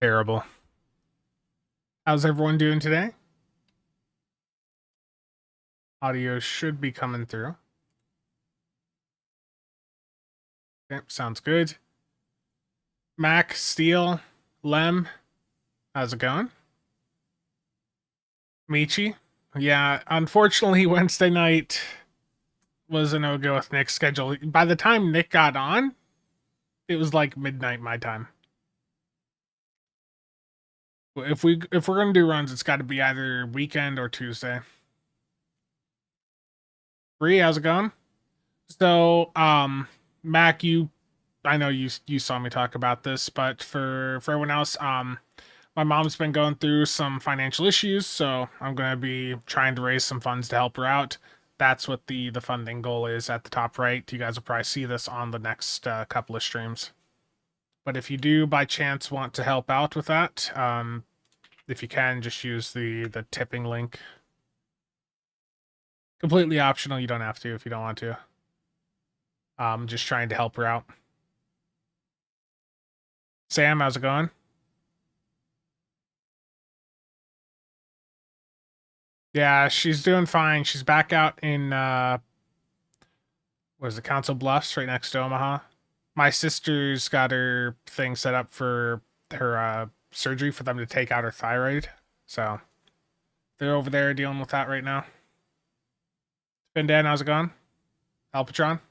Terrible. How's everyone doing today? Audio should be coming through. Okay, sounds good. Mac, Steel, Lem, how's it going? Michi? Yeah, unfortunately, Wednesday night was a no-go with Nick's schedule. By the time Nick got on, it was like midnight my time. If we're gonna do runs, it's got to be either weekend or Tuesday. Bree, how's it going? So, Mac, I know you saw me talk about this, but for everyone else, my mom's been going through some financial issues, so I'm gonna be trying to raise some funds to help her out. That's what the funding goal is at the top right. You guys will probably see this on the next couple of streams. But if you do by chance want to help out with that, if you can, just use the tipping link. Completely optional. You don't have to if you don't want to. Just trying to help her out. Sam, how's it going? Yeah, she's doing fine. She's back out in what is it, Council Bluffs, right next to Omaha. My sister's got her thing set up for her surgery for them to take out her thyroid. So they're over there dealing with that right now. Ben Dan, how's it going? Alpatron?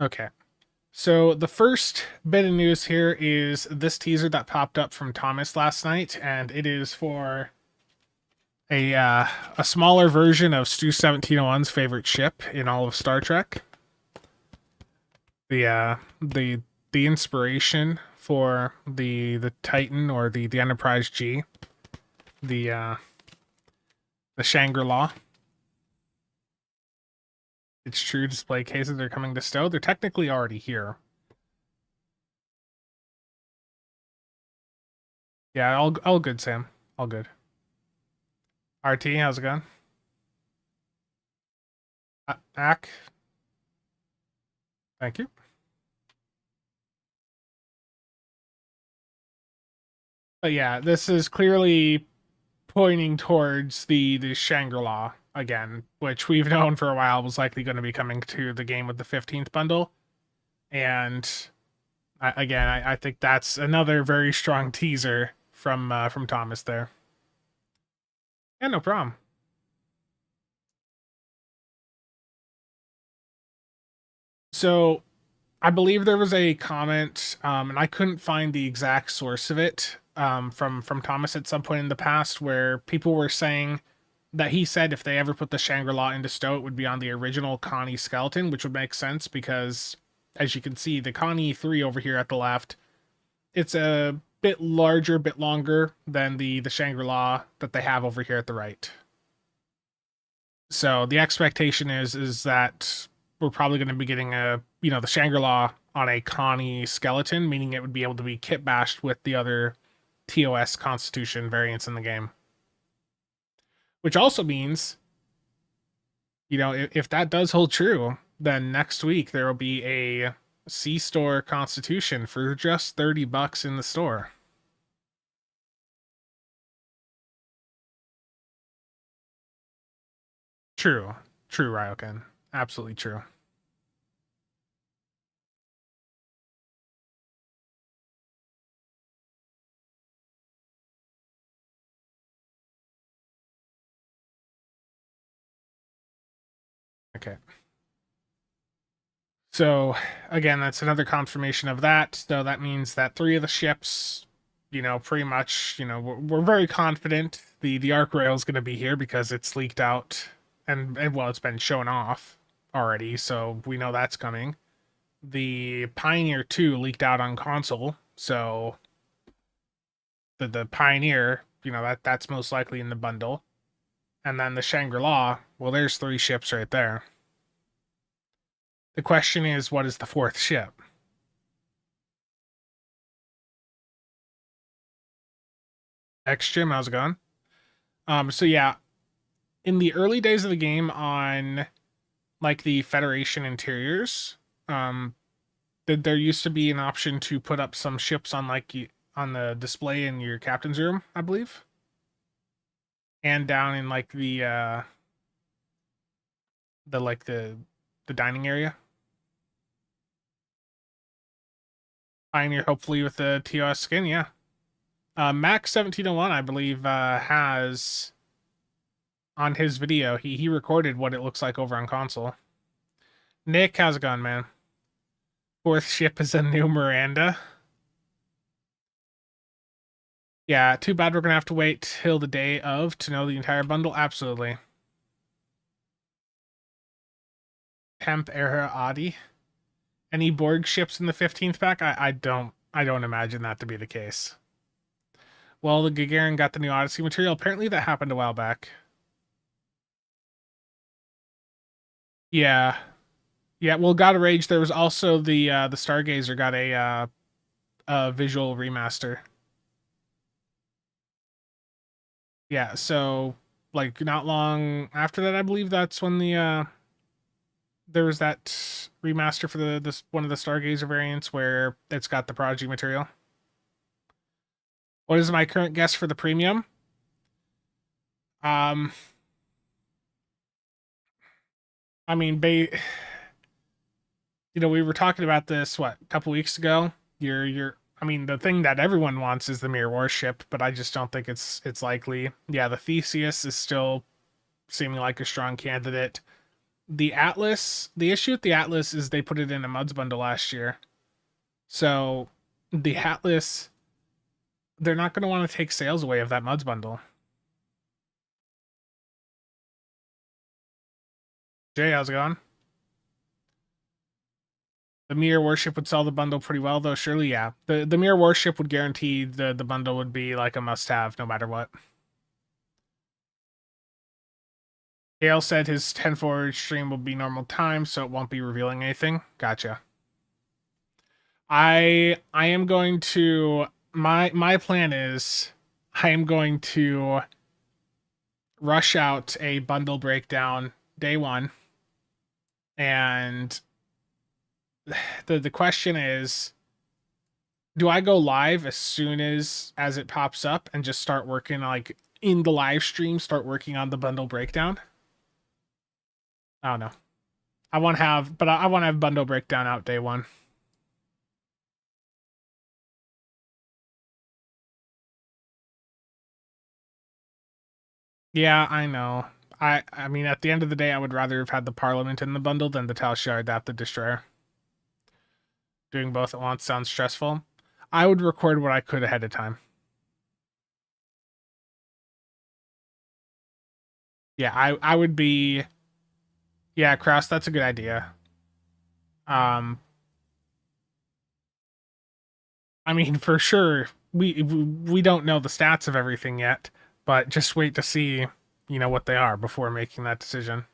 Okay. So the first bit of news here is this teaser that popped up from Thomas last night, and it is for a smaller version of Stu 1701's favorite ship in all of Star Trek. The inspiration for the Titan or the Enterprise G, the the Shangri-La. It's true, display cases are coming to Stowe. They're technically already here. Yeah, all good, Sam. All good. RT, how's it going? Ack, thank you. But yeah, this is clearly pointing towards the Shangri-La again, which we've known for a while was likely going to be coming to the game with the 15th bundle. And I think that's another very strong teaser from Thomas there. Yeah, no problem. So I believe there was a comment, and I couldn't find the exact source of it, from Thomas at some point in the past, where people were saying that he said if they ever put the Shangri-La into Stowe, it would be on the original Connie skeleton, which would make sense because, as you can see, the Connie 3 over here at the left, it's a bit larger, bit longer than the Shangri-La that they have over here at the right. So the expectation is that we're probably going to be getting the Shangri-La on a Connie skeleton, meaning it would be able to be kit bashed with the other TOS Constitution variants in the game. Which also means, if that does hold true, then next week there will be a C-Store Constitution for just $30 in the store. True. True, Ryoken. Absolutely true. Okay. So again, that's another confirmation of that. So that means that three of the ships, pretty much, we're very confident the arc rail is going to be here because it's leaked out and well, it's been shown off already, so we know that's coming. The Pioneer 2 leaked out on console, so the Pioneer, that's most likely in the bundle. And then the Shangri-La, well, there's three ships right there. The question is, what is the fourth ship? X Jim, how's it going? So yeah, in the early days of the game on like the Federation interiors, there used to be an option to put up some ships on on the display in your captain's room, I believe, and down in like the like the dining area. Pioneer, hopefully with the TOS skin, yeah. Max 1701, I believe, has on his video. He recorded what it looks like over on console. Nick, how's it going, man? Fourth ship is a new Miranda. Yeah, too bad we're gonna have to wait till the day of to know the entire bundle. Absolutely. Temp era Audi. Any Borg ships in the 15th pack? I don't imagine that to be the case. Well, the Gagarin got the new Odyssey material. Apparently that happened a while back. Yeah. Yeah, well, God of Rage, there was also the Stargazer got a visual remaster. Yeah, so like not long after that, I believe that's when there was that remaster for this one of the Stargazer variants where it's got the Prodigy material. What is my current guess for the premium? I mean, we were talking about this a couple weeks ago. I mean, the thing that everyone wants is the Mirror Warship, but I just don't think it's likely. Yeah, the Theseus is still seeming like a strong candidate. The Atlas, the issue with the Atlas is they put it in a Muds bundle last year. So the Atlas, they're not going to want to take sales away of that Muds bundle. Jay, how's it going? The Mirror Warship would sell the bundle pretty well, though. Surely, yeah. The Mirror Warship would guarantee the bundle would be like a must-have no matter what. Gale said his 10 forward stream will be normal time, so it won't be revealing anything. Gotcha. I am going to my plan is I am going to rush out a bundle breakdown day one, and the question is, do I go live as soon as it pops up and just start working like in the live stream, start working on the bundle breakdown? I don't know. I want to have bundle breakdown out day one. Yeah, I know. I mean, at the end of the day, I would rather have had the Parliament in the bundle than the Tal Shard at the Destroyer. Doing both at once sounds stressful. I would record what I could ahead of time. Yeah, I would be. Yeah, Kraus, that's a good idea. I mean, for sure, we don't know the stats of everything yet, but just wait to see, what they are before making that decision.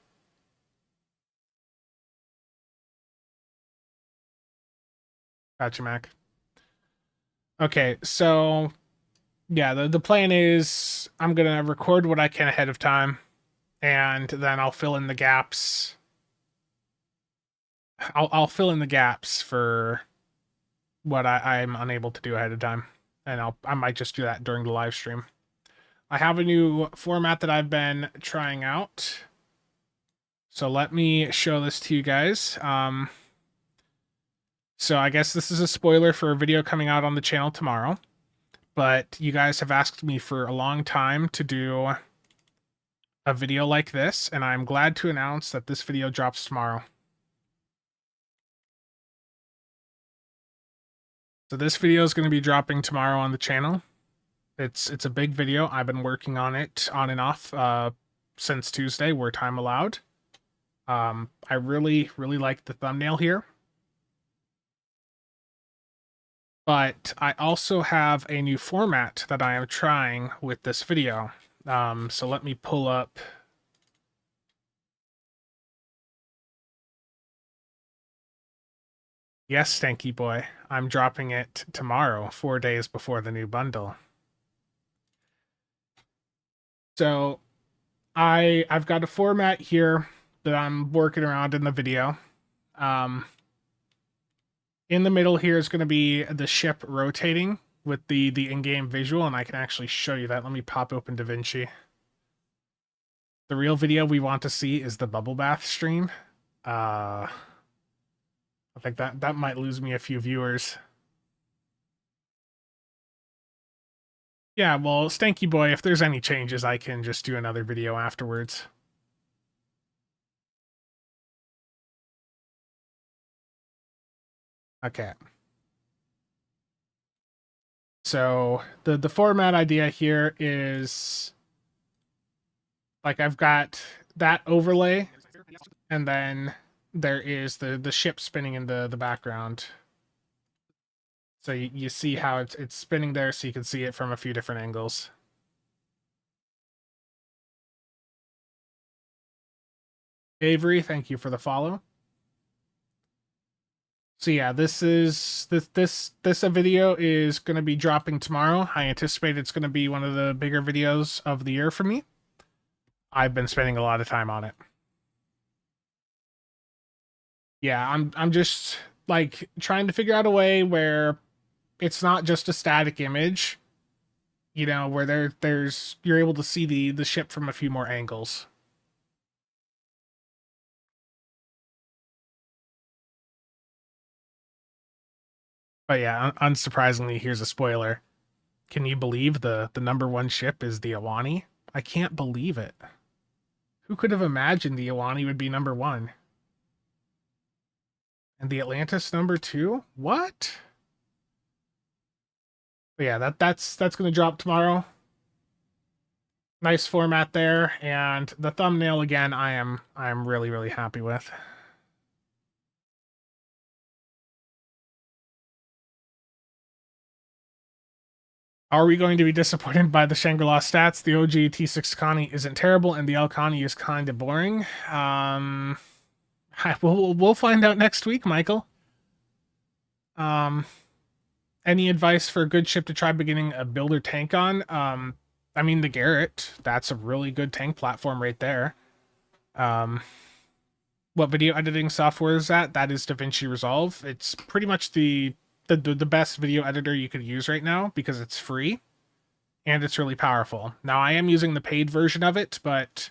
Gotcha, Mac. Okay, so yeah, the plan is I'm gonna record what I can ahead of time, and then I'll fill in the gaps. I'll fill in the gaps for what I'm unable to do ahead of time, and I might just do that during the live stream. I have a new format that I've been trying out, so let me show this to you guys. So I guess this is a spoiler for a video coming out on the channel tomorrow, but you guys have asked me for a long time to do a video like this, and I'm glad to announce that this video drops tomorrow. So this video is going to be dropping tomorrow on the channel. It's a big video. I've been working on it on and off since Tuesday, where time allowed. I really like the thumbnail here. But I also have a new format that I am trying with this video. So let me pull up. Yes, Stanky Boy. I'm dropping it tomorrow, 4 days before the new bundle. So I've got a format here that I'm working around in the video. In the middle here is going to be the ship rotating with the in-game visual, and I can actually show you that. Let me pop open DaVinci. The real video we want to see is the bubble bath stream. I think that might lose me a few viewers. Yeah, well, Stanky Boy, if there's any changes, I can just do another video afterwards. Okay. So the format idea here is like I've got that overlay, and then there is the ship spinning in the background. So you see how it's spinning there, so you can see it from a few different angles. Avery, thank you for the follow. So yeah, this video is going to be dropping tomorrow. I anticipate it's going to be one of the bigger videos of the year for me. I've been spending a lot of time on it. Yeah, I'm just like trying to figure out a way where it's not just a static image, you know, where there's you're able to see the ship from a few more angles. But yeah, unsurprisingly, here's a spoiler. Can you believe the number one ship is the Awani? I can't believe it. Who could have imagined the Awani would be number one? And the Atlantis number two? What? But yeah, that's gonna drop tomorrow. Nice format there, and the thumbnail again I'm really happy with. Are we going to be disappointed by the Shangri-La stats? The OG T6 Connie isn't terrible, and the L Connie is kind of boring. We'll find out next week, Michael. Any advice for a good ship to try beginning a builder tank on? I mean, the Garrett. That's a really good tank platform right there. What video editing software is that? That is DaVinci Resolve. It's pretty much the best video editor you could use right now because it's free and it's really powerful. Now, I am using the paid version of it, but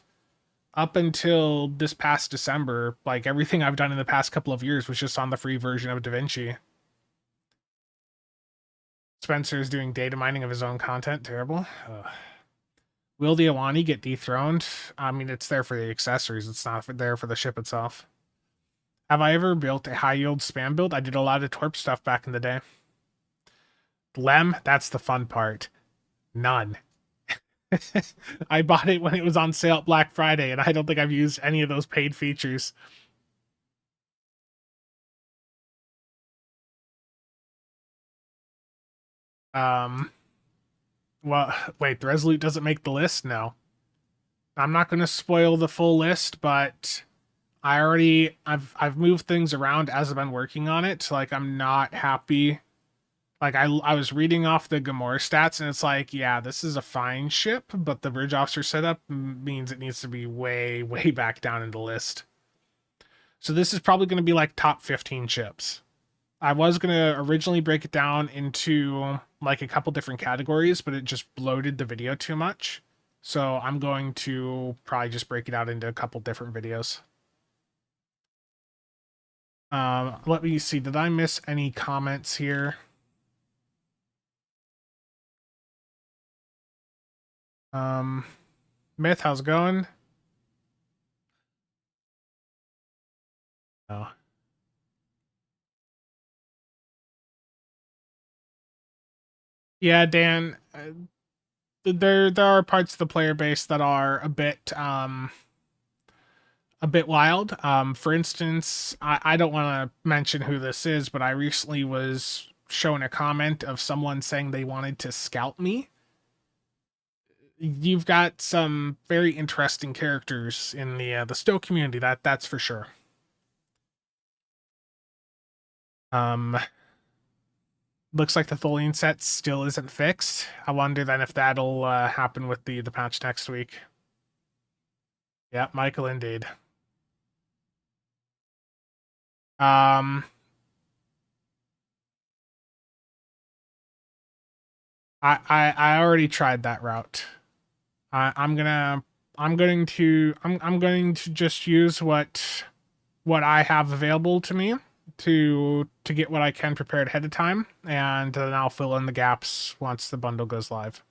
up until this past December, like everything I've done in the past couple of years was just on the free version of DaVinci. Spencer is doing data mining of his own content. Terrible. Will the Awani get dethroned? I mean, it's there for the accessories. It's not there for the ship itself. Have I ever built a high-yield spam build? I did a lot of Torp stuff back in the day. Lem, that's the fun part. None. I bought it when it was on sale at Black Friday, and I don't think I've used any of those paid features. Well, wait, the Resolute doesn't make the list? No. I'm not going to spoil the full list, but I've moved things around as I've been working on it. Like, I'm not happy. Like, I was reading off the Gamora stats, and it's like, yeah, this is a fine ship, but the bridge officer setup means it needs to be way back down in the list. So this is probably going to be like top 15 ships. I was going to originally break it down into like a couple different categories, but it just bloated the video too much. So I'm going to probably just break it out into a couple different videos. Let me see. Did I miss any comments here? Myth, how's it going? Oh. Yeah, Dan, there are parts of the player base that are a bit wild. For instance, I don't want to mention who this is, but I recently was shown a comment of someone saying they wanted to scout me. You've got some very interesting characters in the Stowe community, that's for sure. Looks like the Tholian set still isn't fixed. I wonder then if that'll happen with the patch next week. Yeah, Michael, indeed. Um, I already tried that route. I'm going to just use what I have available to me to get what I can prepared ahead of time, and then I'll fill in the gaps once the bundle goes live.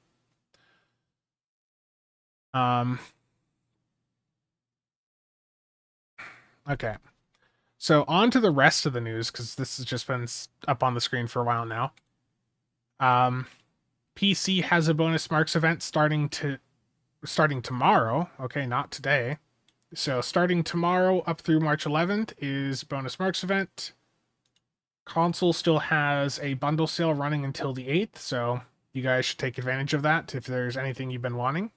Um, okay. So on to the rest of the news, because this has just been up on the screen for a while now. Um, PC has a bonus marks event starting tomorrow. Okay, not today. So starting tomorrow up through March 11th is bonus marks event. Console still has a bundle sale running until the 8th, so you guys should take advantage of that if there's anything you've been wanting.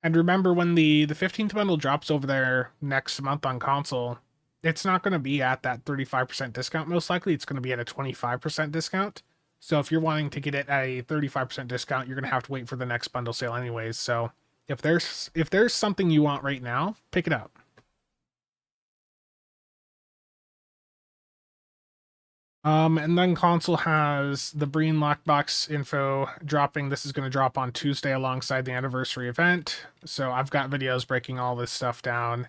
And remember, when the 15th bundle drops over there next month on console, it's not going to be at that 35% discount. Most likely, it's going to be at a 25% discount. So if you're wanting to get it at a 35% discount, you're going to have to wait for the next bundle sale anyways. So if there's something you want right now, pick it up. And then console has the Breen lockbox info dropping. This is going to drop on Tuesday alongside the anniversary event. So I've got videos breaking all this stuff down.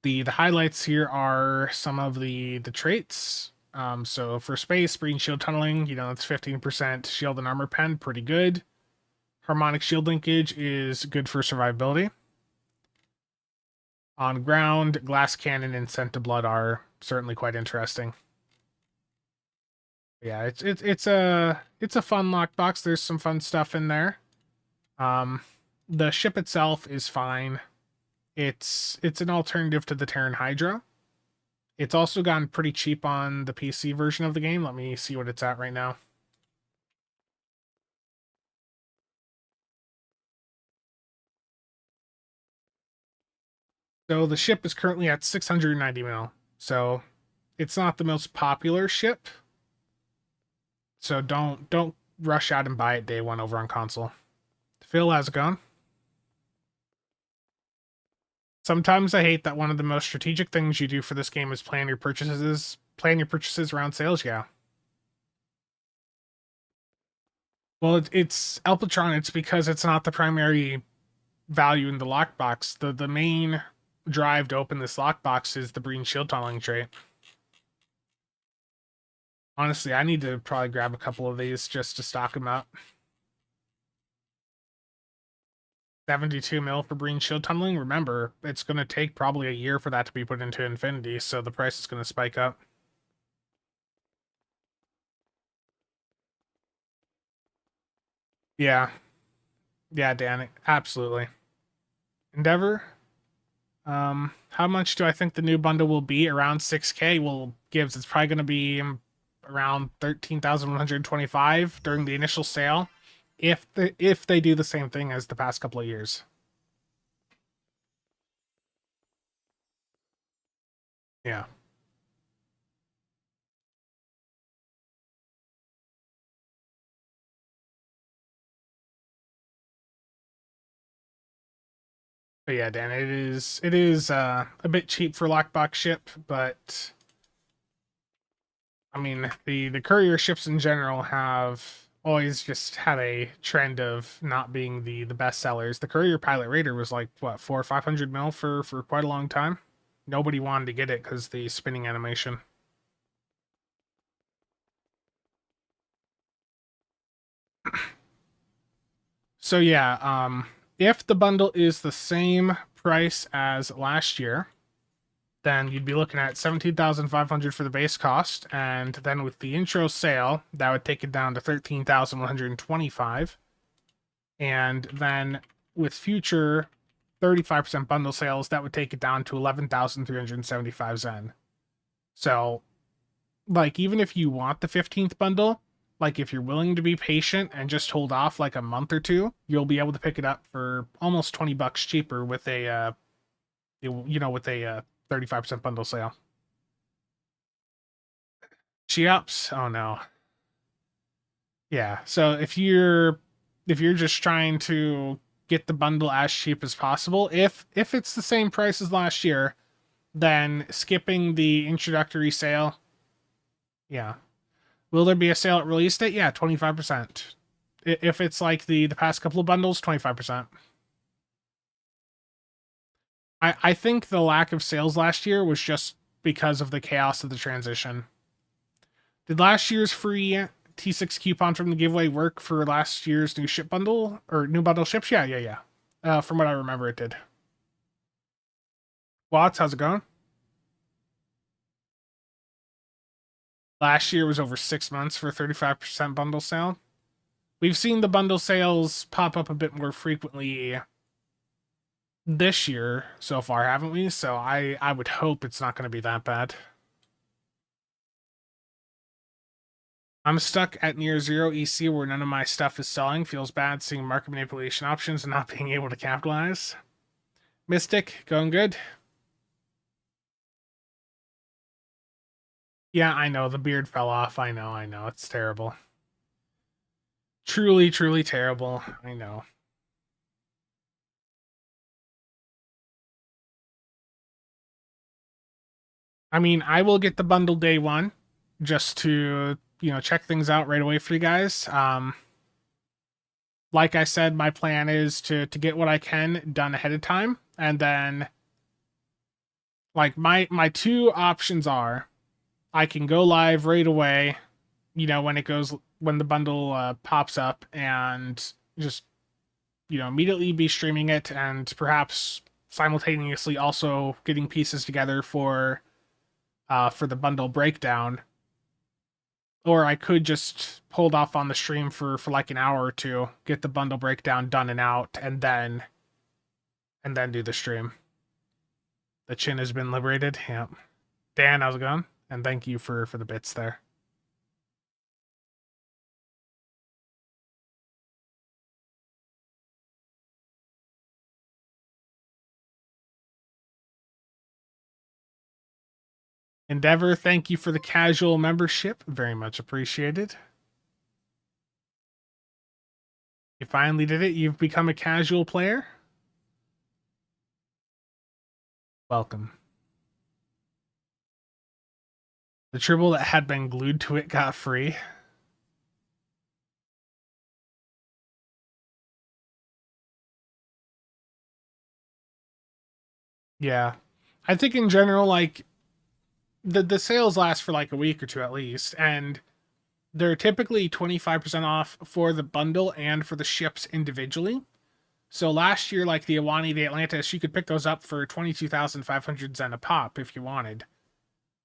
The highlights here are some of the traits. So for space, Breen shield tunneling, it's 15% shield and armor pen, pretty good. Harmonic shield linkage is good for survivability. On ground, glass cannon and scent of blood are certainly quite interesting. Yeah, it's a fun lockbox. There's some fun stuff in there. The ship itself is fine. It's an alternative to the Terran Hydra. It's also gotten pretty cheap on the PC version of the game. Let me see what it's at right now. So the ship is currently at 690 mil. So it's not the most popular ship. So don't rush out and buy it day one over on console. Phil, how's it going? Sometimes I hate that one of the most strategic things you do for this game is plan your purchases. Plan your purchases around sales. Yeah. Well, it's Elpatron. It's because it's not the primary value in the lockbox. The main drive to open this lockbox is the Breen shield tunneling trait. Honestly, I need to probably grab a couple of these just to stock them up. 72 mil for Breen shield tunneling. Remember, it's going to take probably a year for that to be put into Infinity, so the price is going to spike up. Yeah. Yeah, Dan, absolutely. Endeavor. How much do I think the new bundle will be? Around 6K. Well, Gibbs, it's probably going to be around 13,125 during the initial sale, if they do the same thing as the past couple of years. Yeah. But yeah, Dan, it is a bit cheap for lockbox ship, but I mean the courier ships in general have always just had a trend of not being the best sellers. The courier pilot raider was like what 400 or 500 mil for quite a long time. Nobody wanted to get it because the spinning animation. So yeah, if the bundle is the same price as last year, then you'd be looking at 17,500 for the base cost, and then with the intro sale, that would take it down to 13,125. And then with future 35% bundle sales, that would take it down to 11,375 Zen. So, like, even if you want the 15th bundle, like, if you're willing to be patient and just hold off like a month or two, you'll be able to pick it up for almost 20 bucks cheaper with a 35% bundle sale. She-ups? Oh no. Yeah. So if you're just trying to get the bundle as cheap as possible, if it's the same price as last year, then skipping the introductory sale. Yeah. Will there be a sale at release date? Yeah, 25%. If it's like the past couple of bundles, 25%. I think the lack of sales last year was just because of the chaos of the transition. Did last year's free T6 coupon from the giveaway work for last year's new ship bundle or new bundle ships? Yeah. From what I remember, it did. Watts, how's it going? Last year was over 6 months for 35% bundle sale. We've seen the bundle sales pop up a bit more frequently this year so far, haven't we? So I would hope it's not going to be that bad. I'm stuck at near zero EC where none of my stuff is selling. Feels bad seeing market manipulation options and not being able to capitalize. Mystic, going good? Yeah, I know. The beard fell off. I know. It's terrible. Truly, truly terrible. I know. I mean, I will get the bundle day one just to, check things out right away for you guys. Like I said, my plan is to get what I can done ahead of time. And then like my two options are I can go live right away, when the bundle pops up and just immediately be streaming it and perhaps simultaneously also getting pieces together for the bundle breakdown. Or I could just hold off on the stream for like an hour or two, get the bundle breakdown done and out, and then do the stream. The chin has been liberated. Yeah. Dan, how's it going? And thank you for the bits there. Endeavor, thank you for the casual membership. Very much appreciated. You finally did it. You've become a casual player. Welcome. The tribble that had been glued to it got free. Yeah. I think in general, like, the sales last for like a week or two at least, and they're typically 25% off for the bundle and for the ships individually. So last year, like the Iwani, the Atlantis, you could pick those up for 22,500 Zen a pop if you wanted.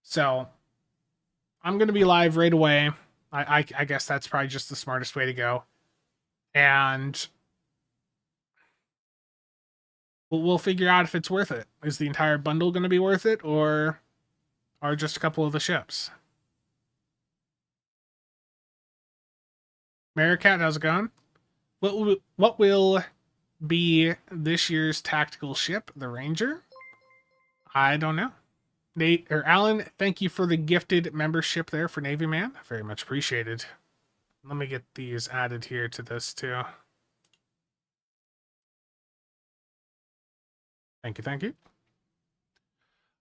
So I'm going to be live right away. I guess that's probably just the smartest way to go. And we'll figure out if it's worth it. Is the entire bundle going to be worth it, or just a couple of the ships? Maricat, how's it going? What will be this year's tactical ship? The Ranger? I don't know. Nate or Alan, thank you for the gifted membership there for Navy Man. Very much appreciated. Let me get these added here to this too. Thank you.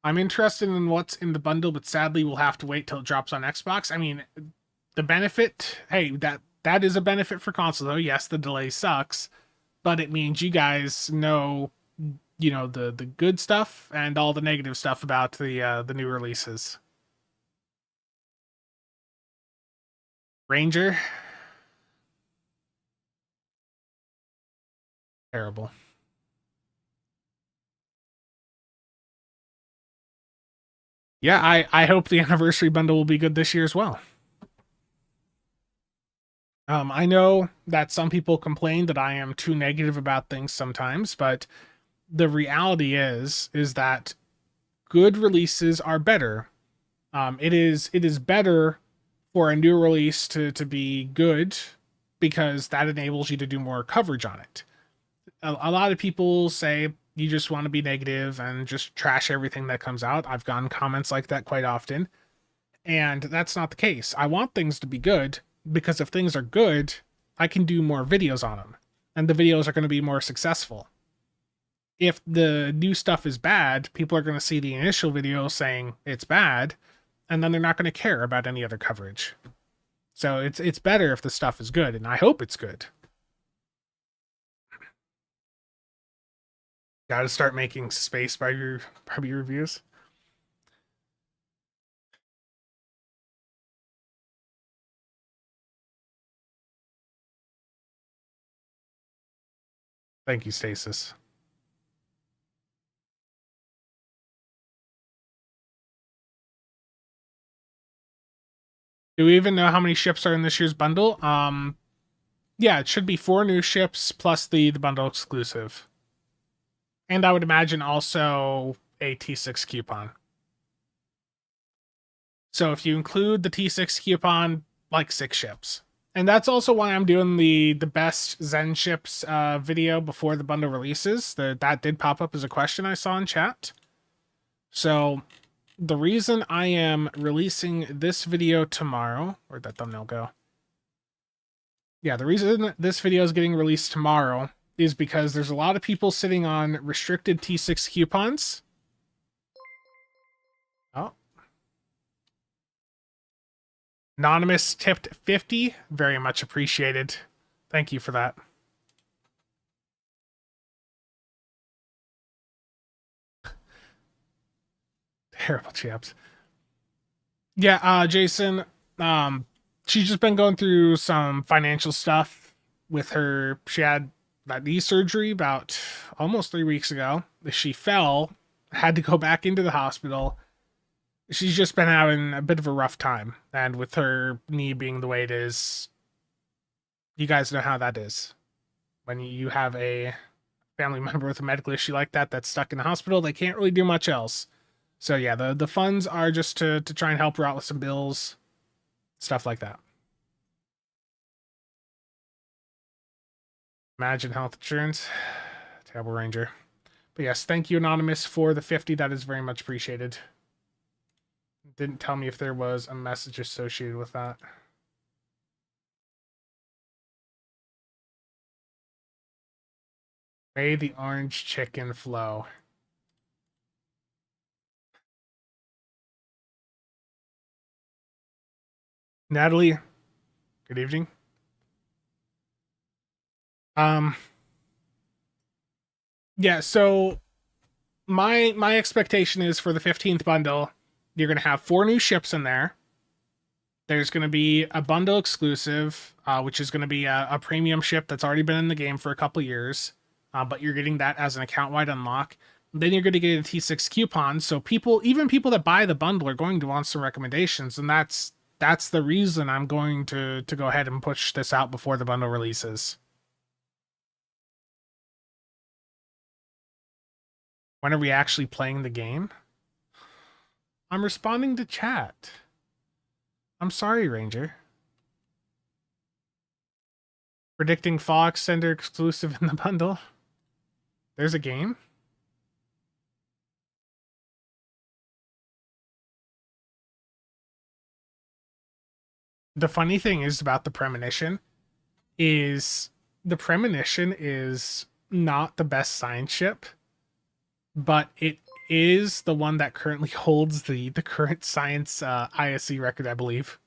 I'm interested in what's in the bundle, but sadly we'll have to wait till it drops on Xbox. I mean, the benefit, hey, that is a benefit for console though. Yes, the delay sucks, but it means you guys know, the good stuff and all the negative stuff about the new releases. Ranger. Terrible. Yeah, I hope the anniversary bundle will be good this year as well. I know that some people complain that I am too negative about things sometimes, but the reality is that good releases are better. It is better for a new release to be good because that enables you to do more coverage on it. A lot of people say you just want to be negative and just trash everything that comes out. I've gotten comments like that quite often, and that's not the case. I want things to be good because if things are good, I can do more videos on them, and the videos are going to be more successful. if the new stuff is bad, people are going to see the initial video saying it's bad, and then they're not going to care about any other coverage. So it's better if the stuff is good, and I hope it's good. Got to start making space by your reviews. Thank you, Stasis. Do we even know how many ships are in this year's bundle? Yeah, it should be 4 new ships plus the bundle exclusive. And I would imagine also a T6 coupon. So if you include the T6 coupon, like 6 ships. And that's also why I'm doing the best Zen ships video before the bundle releases. That did pop up as a question I saw in chat. So the reason I am releasing this video tomorrow, where'd that thumbnail go? Yeah, the reason this video is getting released tomorrow is because there's a lot of people sitting on restricted T6 coupons. Oh. Anonymous tipped 50. Very much appreciated. Thank you for that. Terrible chaps. Yeah, Jason, she's just been going through some financial stuff with her. She had that knee surgery about almost 3 weeks ago. She fell, had to go back into the hospital. She's just been having a bit of a rough time. And with her knee being the way it is, you guys know how that is. When you have a family member with a medical issue like that that's stuck in the hospital, they can't really do much else. So yeah, the funds are just to try and help her out with some bills, stuff like that. Imagine health insurance. Terrible Ranger. But yes, thank you, Anonymous, for the 50. That is very much appreciated. Didn't tell me if there was a message associated with that. May the orange chicken flow. Natalie, good evening. Yeah, so my expectation is for the 15th bundle, you're going to have 4 new ships in there. There's going to be a bundle exclusive, which is going to be a premium ship that's already been in the game for a couple years, but you're getting that as an account-wide unlock. Then you're going to get a T6 coupon, so even people that buy the bundle are going to want some recommendations, and that's the reason I'm going to go ahead and push this out before the bundle releases. When are we actually playing the game? I'm responding to chat. I'm sorry, Ranger. Predicting Fox Sender exclusive in the bundle. There's a game? The funny thing is about the premonition is the premonition is not the best science ship, but it is the one that currently holds the current science ISC record, I believe.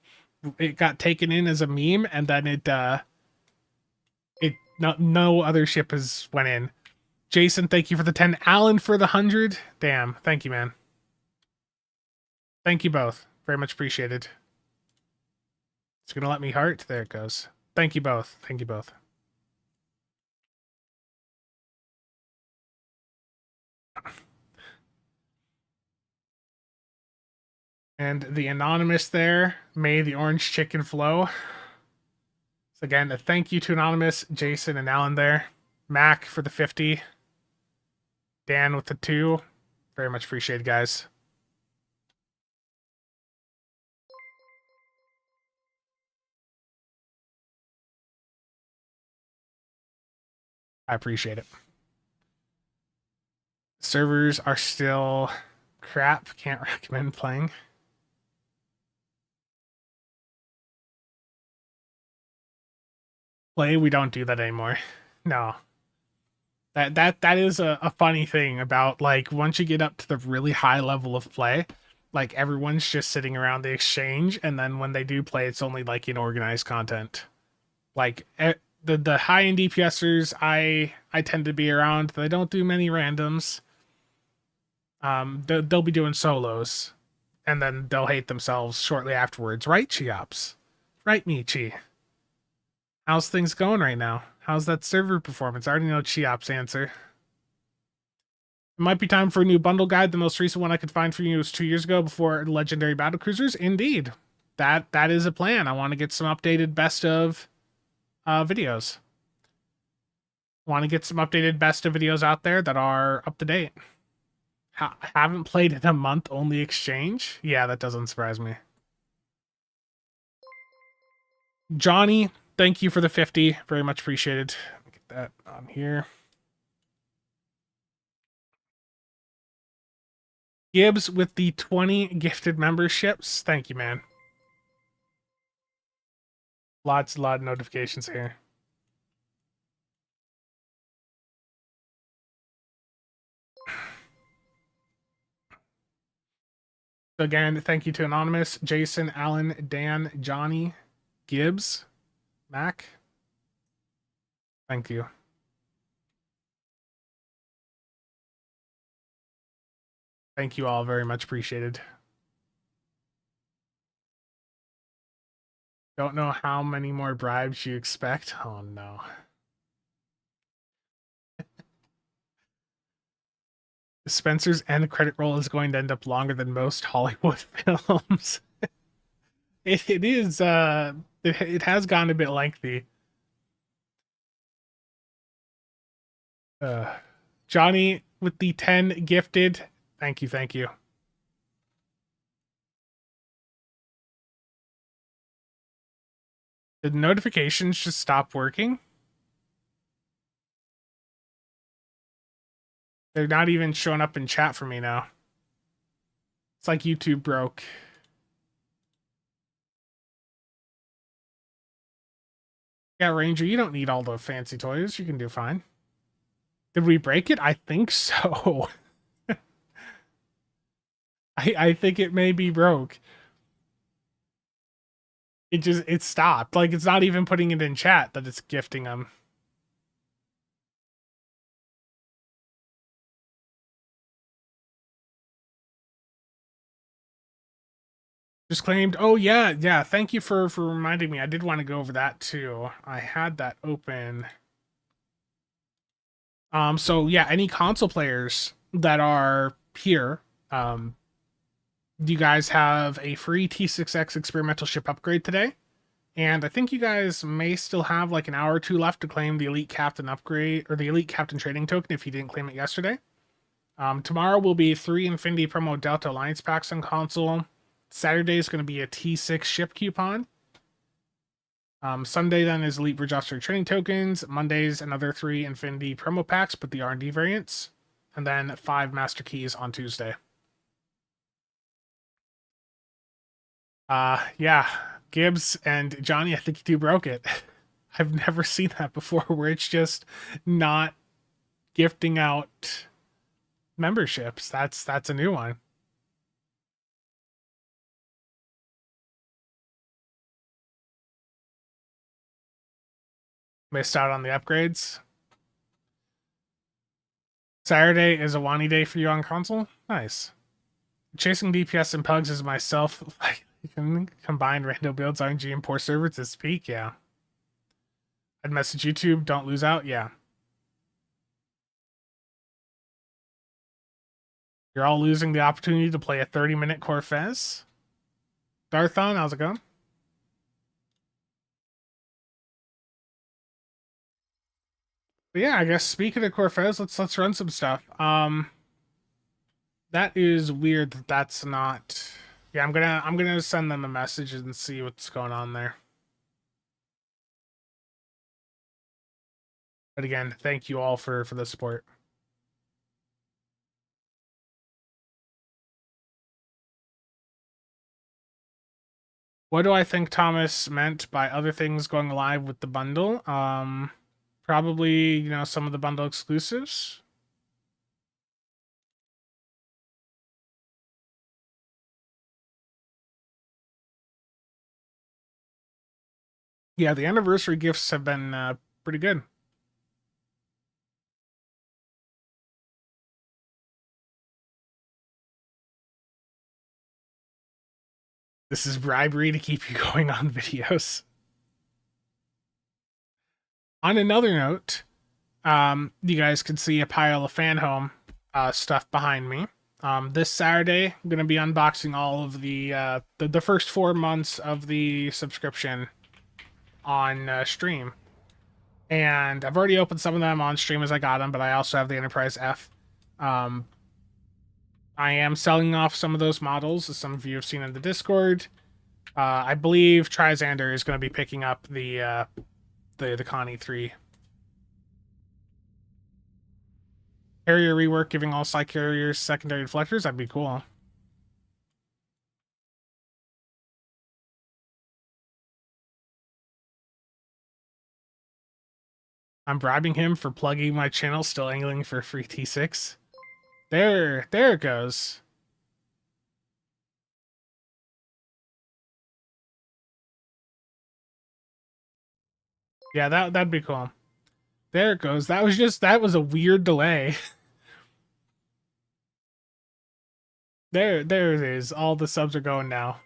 It got taken in as a meme, and then no other ship has went in. Jason, thank you for the 10. Alan for the 100. Damn, thank you, man. Thank you both. Very much appreciated. It's gonna let me heart. There it goes. Thank you both. Thank you both. And the anonymous there, may the orange chicken flow. So again, a thank you to Anonymous, Jason, and Alan there. Mac for the 50. Dan with the 2. Very much appreciated, guys. I appreciate it. Servers are still crap. Can't recommend playing. Play, we don't do that anymore. No. That is a funny thing about, like, once you get up to the really high level of play, like everyone's just sitting around the exchange, and then when they do play, it's only like in organized content. Like the high end DPSers, I tend to be around. They don't do many randoms. They'll be doing solos, and then they'll hate themselves shortly afterwards. Right, Chiops? Right, Michi? How's things going right now? How's that server performance? I already know Chiops' answer. It might be time for a new bundle guide. The most recent one I could find for you was 2 years ago before Legendary Battle Cruisers. Indeed. That is a plan. I want to get some updated best of videos. Want to get some updated best of videos out there that are up to date. Haven't played in a month, only exchange? Yeah, that doesn't surprise me. Johnny, thank you for the 50. Very much appreciated. Get that on here. Gibbs with the 20 gifted memberships. Thank you, man. A lot of notifications here. Again, thank you to Anonymous, Jason, Alan, Dan, Johnny, Gibbs, Mac. Thank you. Thank you all, very much appreciated. Don't know how many more bribes you expect. Oh no. Spencer's end credit roll is going to end up longer than most Hollywood films. It is it has gone a bit lengthy. Johnny with the 10 gifted. Thank you, thank you. Did notifications just stop working? They're not even showing up in chat for me now. It's like YouTube broke. Yeah, Ranger, you don't need all the fancy toys. You can do fine. Did we break it? I think so. I think it may be broke. It stopped. Like, it's not even putting it in chat that it's gifting them. Just claimed. Oh yeah. Thank you for reminding me. I did want to go over that too. I had that open. So yeah, any console players that are here, you guys have a free T6X experimental ship upgrade today. And I think you guys may still have like an hour or two left to claim the Elite Captain upgrade or the Elite Captain trading token if you didn't claim it yesterday. Tomorrow will be 3 Infinity Promo Delta Alliance packs on console. Saturday is going to be a T6 ship coupon. Sunday then is Elite Register trading tokens. Monday's another 3 Infinity promo packs, but the R&D variants. And then 5 Master Keys on Tuesday. Yeah. Gibbs and Johnny, I think you two broke it. I've never seen that before where it's just not gifting out memberships. That's a new one. Missed out on the upgrades. Saturday is a Wani day for you on console. Nice. Chasing DPS and pugs is myself. Like, combined rando builds, RNG, and poor servers is peak. Yeah. I'd message YouTube. Don't lose out. Yeah. You're all losing the opportunity to play a 30-minute Corfez. Darthon, how's it going? But yeah, I guess speaking of Corfez, let's run some stuff. That is weird that that's not. Yeah, I'm gonna send them a message and see what's going on there. But again, thank you all for the support. What do I think Thomas meant by other things going live with the bundle? Probably, you know, some of the bundle exclusives. Yeah, the anniversary gifts have been pretty good. This is bribery to keep you going on videos. On another note, you guys can see a pile of fan home stuff behind me. This Saturday, I'm gonna be unboxing all of the first 4 months of the subscription on stream, and I've already opened some of them on stream as I got them, but I also have the Enterprise F. Um, I am selling off some of those models, as some of you have seen in the Discord. I believe Trizander is going to be picking up the Connie 3. Carrier rework, giving all side carriers secondary deflectors. That'd be cool. I'm bribing him for plugging my channel, still angling for free T6. There it goes. Yeah, that'd be cool. There it goes. That was a weird delay. There it is. All the subs are going now.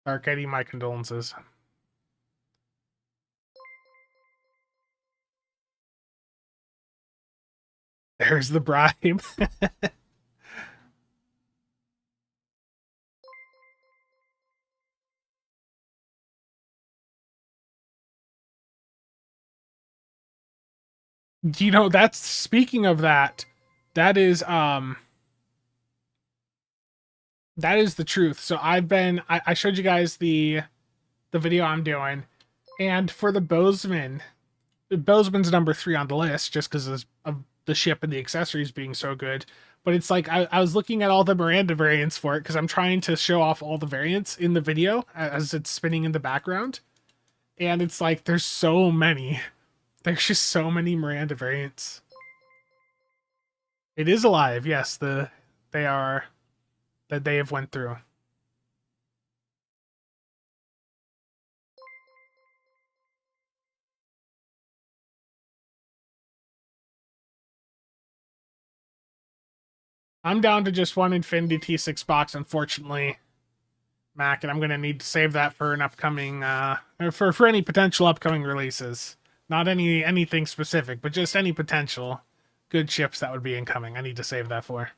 Arcady, my condolences. There's the bribe. You know, that's speaking of that, that is that is the truth. So I showed you guys the video I'm doing, and for the Bozeman's number 3 on the list just because of the ship and the accessories being so good. But it's like I was looking at all the Miranda variants for it because I'm trying to show off all the variants in the video as it's spinning in the background. And it's like there's so many. There's just so many Miranda variants. It is alive, yes. They are that they have went through. I'm down to just one Infinity T6 box, unfortunately, Mac, and I'm gonna need to save that for an upcoming for any potential upcoming releases. Not anything specific, but just any potential good ships that would be incoming. I need to save that for.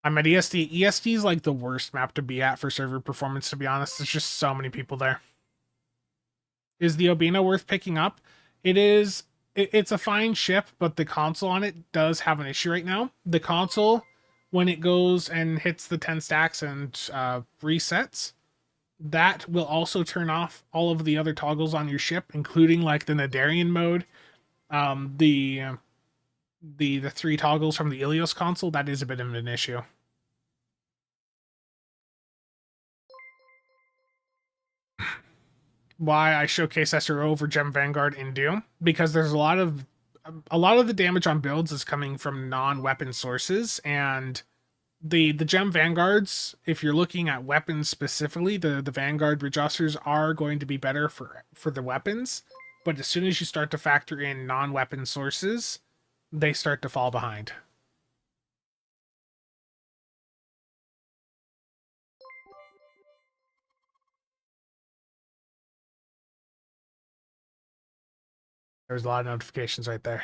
I'm at ESD. ESD is like the worst map to be at for server performance, to be honest. There's just so many people there. Is the Obina worth picking up? It is. It's a fine ship, but the console on it does have an issue right now. The console, when it goes and hits the 10 stacks and resets, that will also turn off all of the other toggles on your ship, including like the Nadarian mode, the 3 toggles from the Ilios console. That is a bit of an issue. Why I showcase SRO over Gem Vanguard in Doom, because there's a lot of the damage on builds is coming from non-weapon sources, and the Gem Vanguards, if you're looking at weapons specifically, the Vanguard Readjusters are going to be better for the weapons, but as soon as you start to factor in non-weapon sources, they start to fall behind. There's a lot of notifications right there.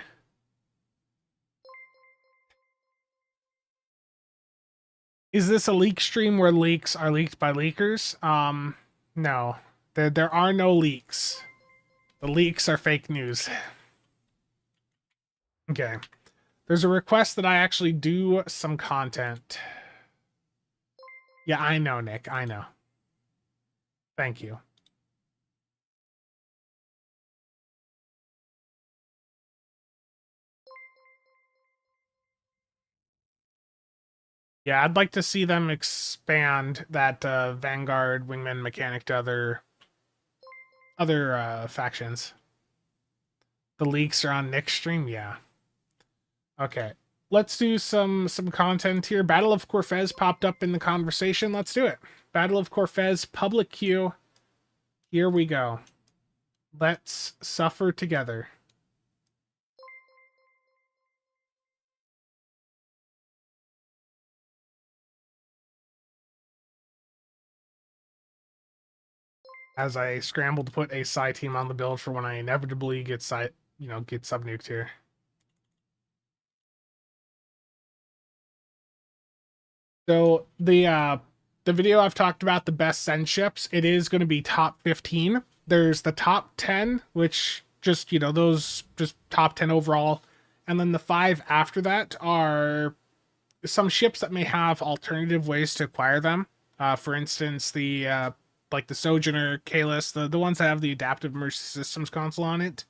Is this a leak stream where leaks are leaked by leakers? No. There are no leaks. The leaks are fake news. Okay. There's a request that I actually do some content. Yeah, I know, Nick. I know. Thank you. Yeah, I'd like to see them expand that Vanguard wingman mechanic to other factions. The leaks are on Nick's stream, yeah. Okay, let's do some content here. Battle of Corfez popped up in the conversation. Let's do it. Battle of Corfez public queue. Here we go. Let's suffer together. As I scramble to put a Psy team on the build for when I inevitably get get sub-nuked here. So the video I've talked about the best send ships, it is going to be top 15. There's the top 10, which just, those just top 10 overall. And then the 5 after that are some ships that may have alternative ways to acquire them. For instance, the like the Sojourner, Kalis, the ones that have the Adaptive Mercy Systems console on it.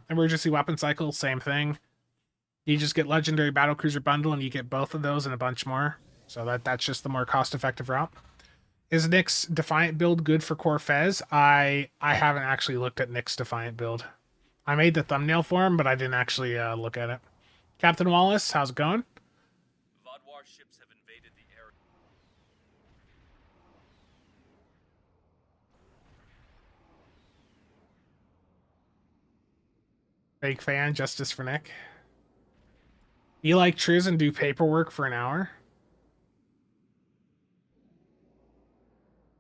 Emergency Weapon Cycle, same thing. You just get Legendary Battlecruiser Bundle and you get both of those and a bunch more. So that's just the more cost-effective route. Is Nick's Defiant build good for Corfez? I haven't actually looked at Nick's Defiant build. I made the thumbnail for him, but I didn't actually look at it. Captain Wallace, how's it going? Vodwar ships have invaded the area. Fake fan, justice for Nick. You like Triz and do paperwork for an hour?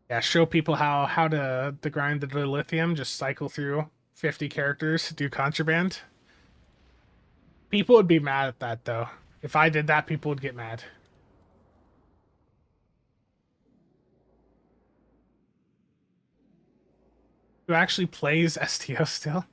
Yeah, show people how to grind the lithium. Just cycle through 50 characters, do contraband. People would be mad at that, though. If I did that, people would get mad. Who actually plays STO still?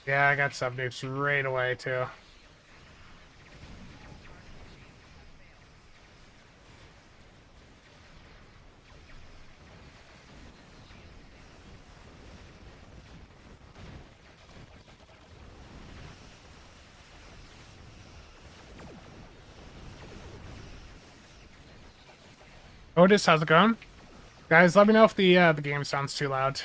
Yeah, I got sub-nukes right away, too. Otis, how's it going? Guys, let me know if the game sounds too loud.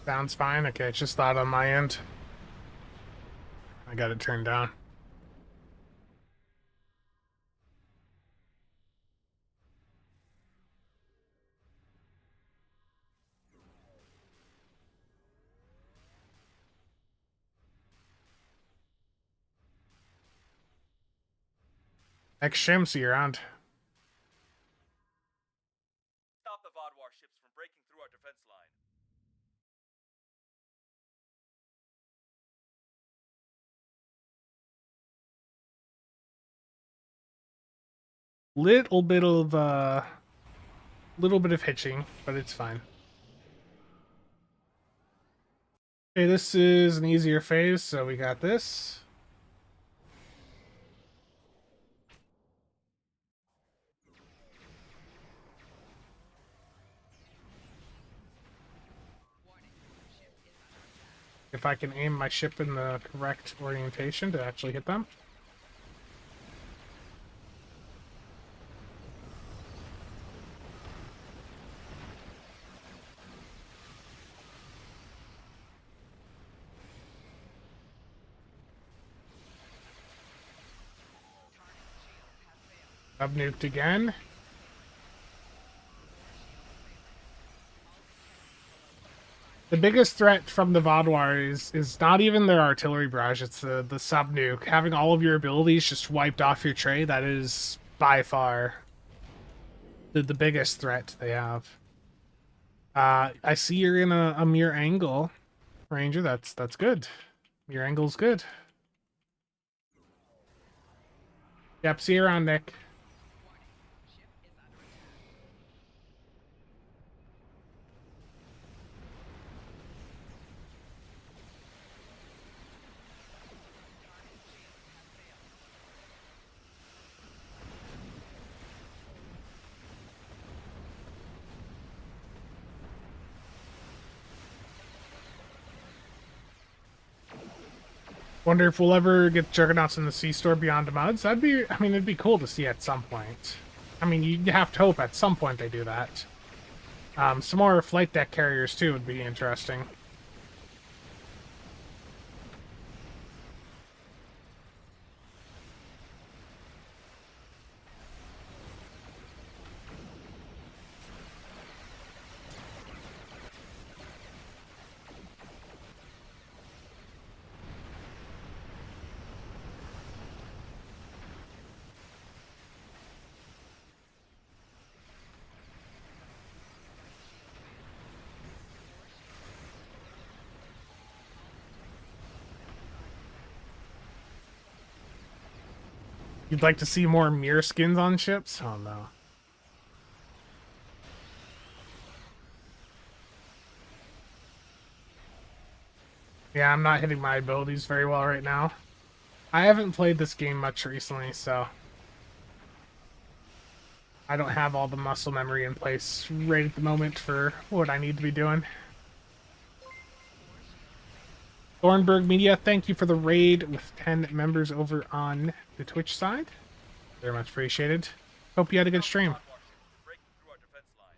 Sounds fine. Okay, it's just loud on my end. I got it turned down. X-Shim, see you around. Stop the Vodwar ships from breaking through our defense line. Little bit of hitching, but it's fine. Okay, this is an easier phase, so we got this. If I can aim my ship in the correct orientation to actually hit them. I've nuked again. The biggest threat from the Vaadwaur is not even their artillery barrage, it's the sub nuke. Having all of your abilities just wiped off your tray, that is by far the biggest threat they have. I see you're in a mere angle, Ranger. That's good. Your angle's good. Yep, see you around, Nick. Wonder if we'll ever get Juggernauts in the Sea Store Beyond the Muds. That'd be, I mean, it'd be cool to see at some point. I mean, you have to hope at some point they do that. Some more flight deck carriers, too, would be interesting. You'd like to see more mirror skins on ships? Oh, no. Yeah, I'm not hitting my abilities very well right now. I haven't played this game much recently, so I don't have all the muscle memory in place right at the moment for what I need to be doing. Thornburg Media, thank you for the raid with 10 members over on the Twitch side. Very much appreciated. Hope you had a good stream. Vaadwaur ships from breaking through our defense line.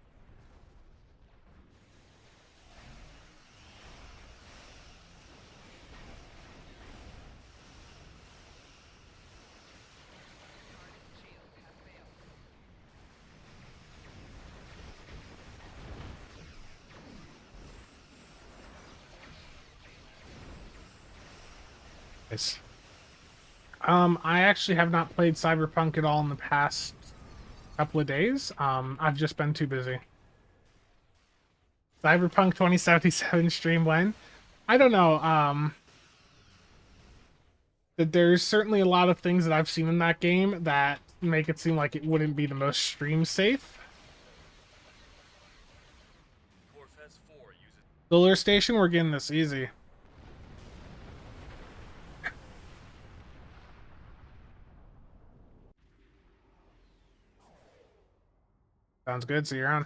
Nice. I actually have not played Cyberpunk at all in the past couple of days. I've just been too busy. Cyberpunk 2077 stream when? I don't know. That there's certainly a lot of things that I've seen in that game that make it seem like it wouldn't be the most stream safe. Corvez 4 uses The lure station, we're getting this easy. Sounds good. See you around.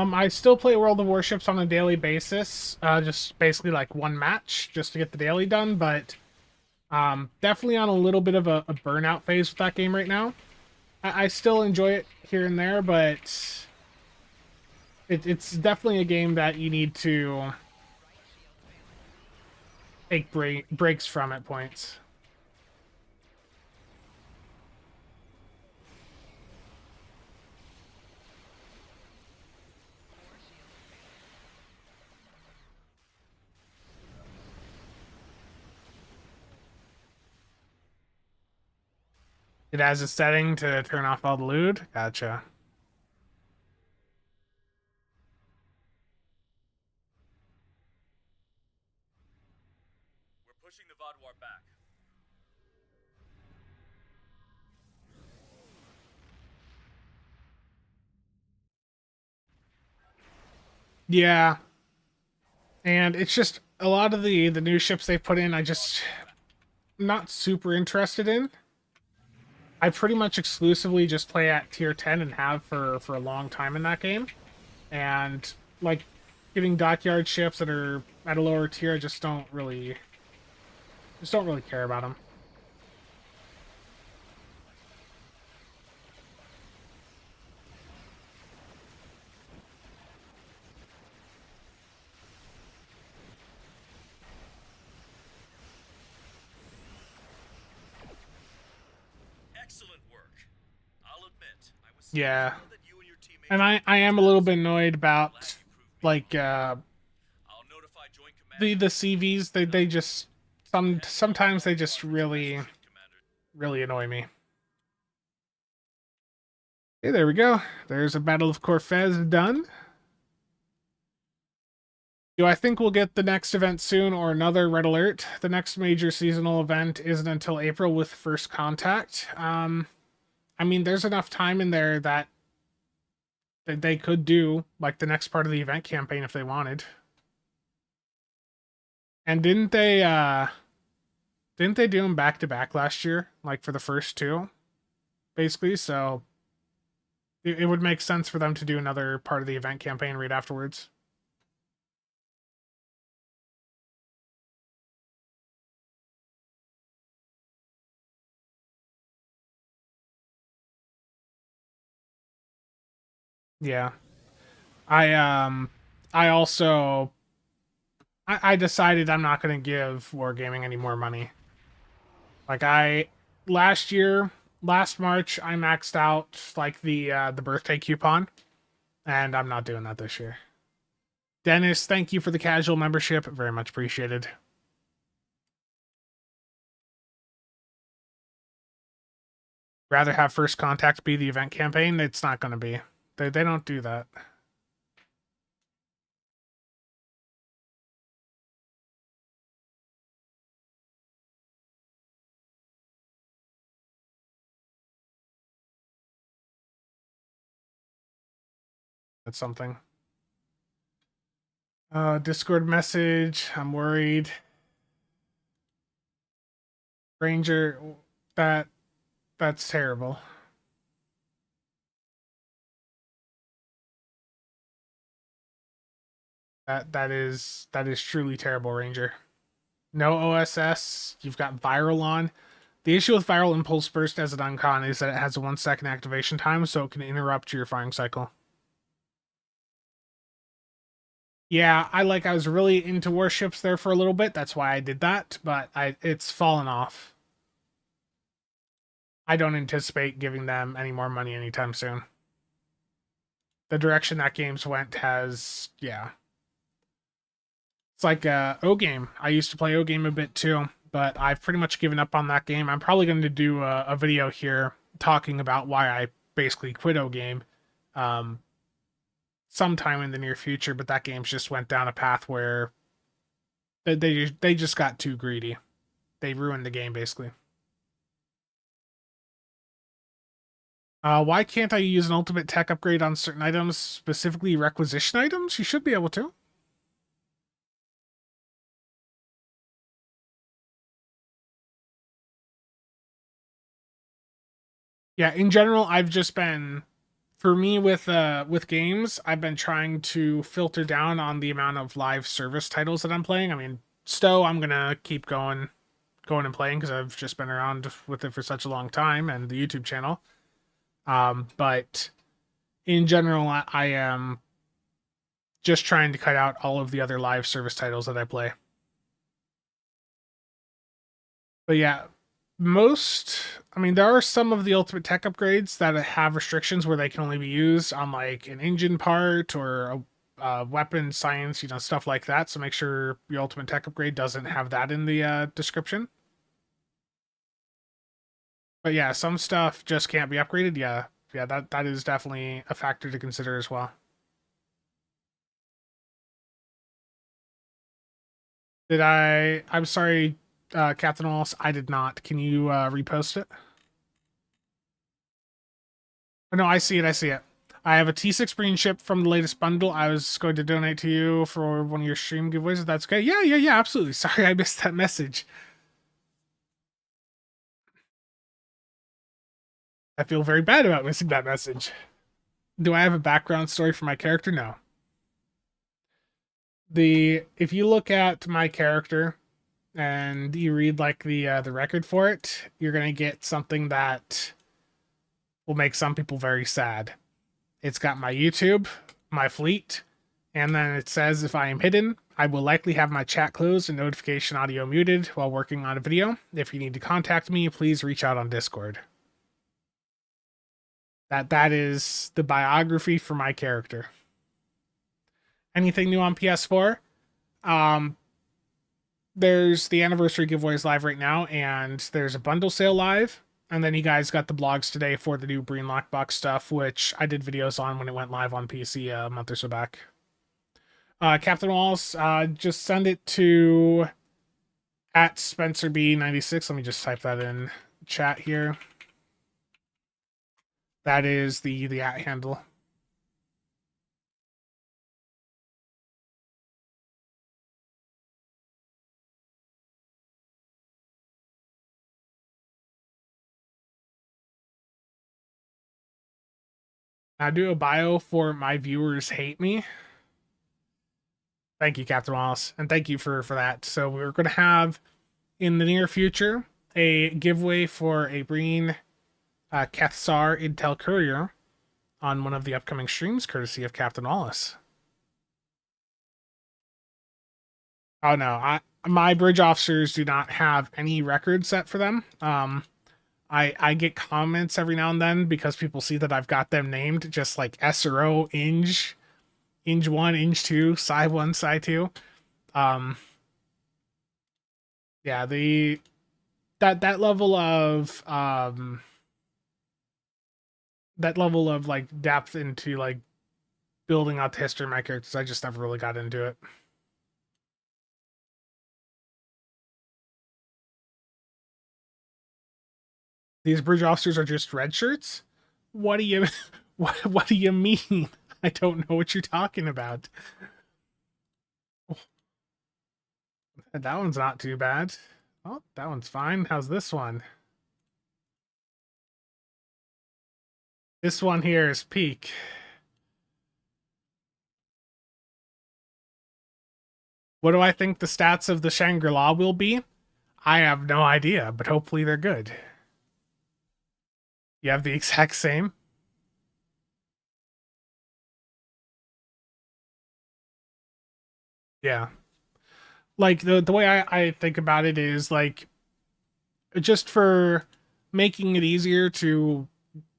I still play World of Warships on a daily basis, just basically like one match just to get the daily done, but definitely on a little bit of a burnout phase with that game right now. I still enjoy it here and there, but it's definitely a game that you need to take breaks from at points. It has a setting to turn off all the loot. Gotcha. We're pushing the Vaadwaur back. Yeah, and it's just a lot of the new ships they put in. I just not super interested in. I pretty much exclusively just play at tier 10 and have for a long time in that game. And like getting dockyard ships that are at a lower tier, I just don't really care about them. Excellent work. I'll admit, I was Yeah. skeptical that you and your teammates And would I be am a little successful. bit annoyed I'm about glad you proved me like wrong. I'll notify Joint the Commander the Burnout CVs they tonight. just Head on sometimes they offline just with your really messaging commander. really annoy me. Okay, there we go. There's a Battle of Corfez done. Do I think we'll get the next event soon or another Red Alert? The next major seasonal event isn't until April with First Contact. I mean, there's enough time in there that they could do like the next part of the event campaign if they wanted. And didn't they do them back to back last year, like for the first two, basically? So it would make sense for them to do another part of the event campaign right afterwards. Yeah. I um I also I decided I'm not gonna give Wargaming any more money. Like last year, last March, I maxed out like the birthday coupon, and I'm not doing that this year. Dennis, thank you for the casual membership. Very much appreciated. Rather have First Contact be the event campaign? It's not going to be. They don't do that. That's something. Discord message. I'm worried. Ranger, that that's terrible. That is truly terrible, Ranger. No OSS. You've got viral on. The issue with viral impulse burst as an uncon is that it has a 1 second activation time, so it can interrupt your firing cycle. Yeah, I was really into warships there for a little bit. That's why I did that, but it's fallen off. I don't anticipate giving them any more money anytime soon. The direction that game's went has, yeah. It's like O game. I used to play O game a bit too, but I've pretty much given up on that game. I'm probably going to do a video here talking about why I basically quit O game um, sometime in the near future. But that game's just went down a path where they just got too greedy. They ruined the game basically. Why can't I use an ultimate tech upgrade on certain items, specifically requisition items? You should be able to. Yeah, in general, I've just been for me with games, I've been trying to filter down on the amount of live service titles that I'm playing. I mean, Stowe, I'm gonna keep going and playing because I've just been around with it for such a long time and the YouTube channel. But in general, I am just trying to cut out all of the other live service titles that I play. But yeah, I mean, there are some of the ultimate tech upgrades that have restrictions where they can only be used on like an engine part or a weapon science, stuff like that. So make sure your ultimate tech upgrade doesn't have that in the description. But yeah, some stuff just can't be upgraded. Yeah, yeah, that is definitely a factor to consider as well. I'm sorry, Captain Wallace. I did not. Can you repost it? Oh, no, I see it. I see it. I have a T6 green ship from the latest bundle. I was going to donate to you for one of your stream giveaways. If that's okay. Yeah, yeah, yeah, absolutely. Sorry, I missed that message. I feel very bad about missing that message. Do I have a background story for my character? No. If you look at my character and you read like the record for it, you're gonna get something that will make some people very sad. It's got my YouTube, my fleet, and then it says if I am hidden, I will likely have my chat closed and notification audio muted while working on a video. If you need to contact me, please reach out on Discord. That is the biography for my character. Anything new on PS4? There's the anniversary giveaways live right now, and there's a bundle sale live. And then you guys got the blogs today for the new Breen Lockbox stuff, which I did videos on when it went live on PC a month or so back. Captain Wallace, just send it to at SpencerB96. Let me just type that in chat here. That is the at handle. I do a bio for my viewers hate me. Thank you, Captain Wallace, and thank you for that. So we're going to have in the near future a giveaway for a Breen Kethsar Intel Courier on one of the upcoming streams, courtesy of Captain Wallace. Oh no, my bridge officers do not have any record set for them. I get comments every now and then because people see that I've got them named just like SRO, Inge 1, Inge 2, Psi 1, Psi 2. Yeah, that level of like depth into like building out the history of my characters, I just never really got into it. These bridge officers are just red shirts? What do you what do you mean? I don't know what you're talking about. That one's not too bad. Oh, that one's fine. How's this one? This one here is peak. What do I think the stats of the Shangri-La will be? I have no idea, but hopefully they're good. You have the exact same? Yeah. Like the way I think about it is like just for making it easier to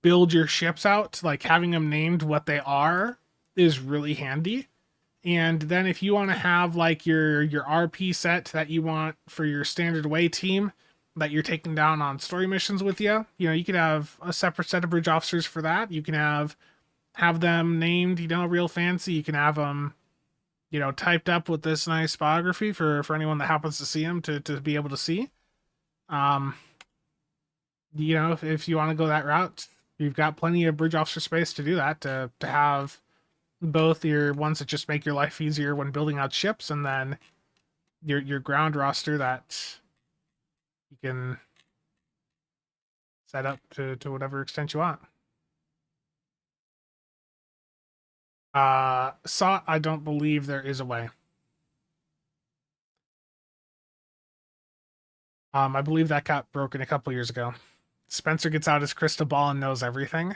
build your ships out, like having them named what they are is really handy. And then if you want to have like your RP set that you want for your standard away team that you're taking down on story missions with you, you can have a separate set of bridge officers for that. You can have them named, real fancy. You can have them, typed up with this nice biography for anyone that happens to see them to be able to see. If you want to go that route, you've got plenty of bridge officer space to do that, to have both your ones that just make your life easier when building out ships, and then your ground roster that you can set up to whatever extent you want. I don't believe there is a way. I believe that got broken a couple years ago. Spencer gets out his crystal ball and knows everything.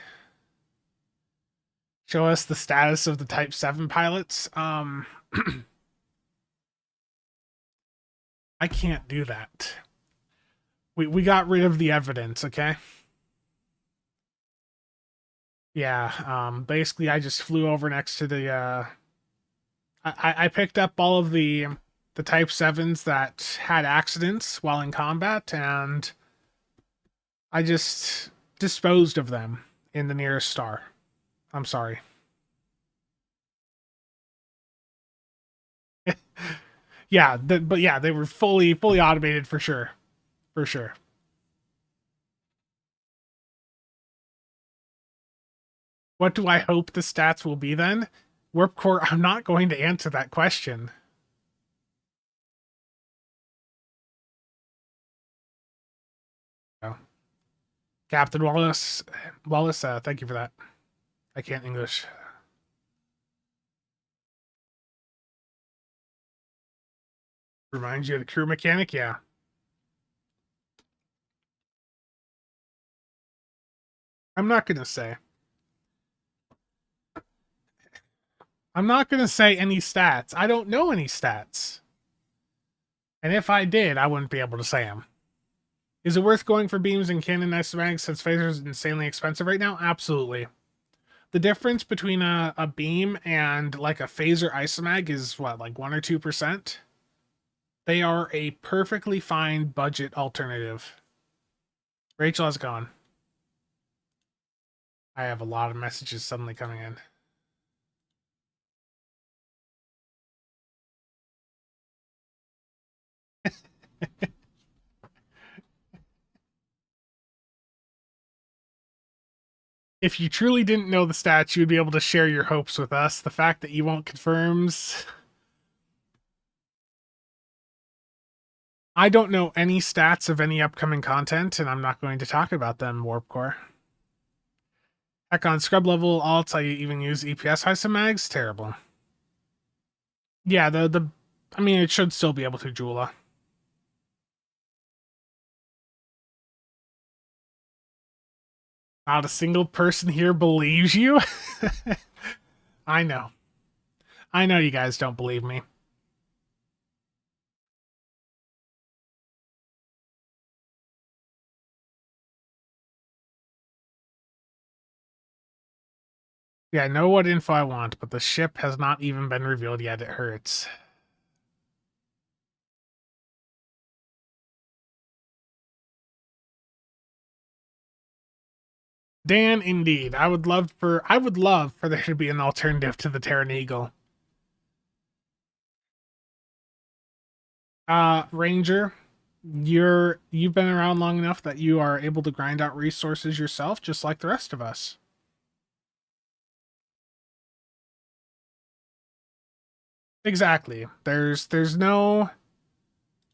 Show us the status of the Type 7 pilots. I can't do that. We got rid of the evidence, okay? Yeah, basically I just flew over next to the I picked up all of the Type 7s that had accidents while in combat, and I just disposed of them in the nearest star. I'm sorry. Yeah, but yeah, they were fully automated for sure. For sure. What do I hope the stats will be then? Warp Core, I'm not going to answer that question. Captain Wallace, thank you for that. I can't English. Reminds you of the crew mechanic? Yeah. I'm not gonna say. I'm not gonna say any stats. I don't know any stats. And if I did, I wouldn't be able to say them. Is it worth going for beams and cannon isomatics since phasers are insanely expensive right now? Absolutely. The difference between a beam and like a phaser isomag is what, like 1 or 2%? They are a perfectly fine budget alternative. Rachel, how's it going? I have a lot of messages suddenly coming in. If you truly didn't know the stats, you would be able to share your hopes with us. The fact that you won't confirms. I don't know any stats of any upcoming content, and I'm not going to talk about them, Warp Core. Heck, on scrub level alts, I even use EPS Mags. Terrible. Yeah, I mean, it should still be able to, Jula. Not a single person here believes you. I know. I know you guys don't believe me. Yeah, I know what info I want, but the ship has not even been revealed yet. It hurts. Dan, indeed. I would love for there to be an alternative to the Terran Eagle. Ranger, you've been around long enough that you are able to grind out resources yourself, just like the rest of us. Exactly. There's no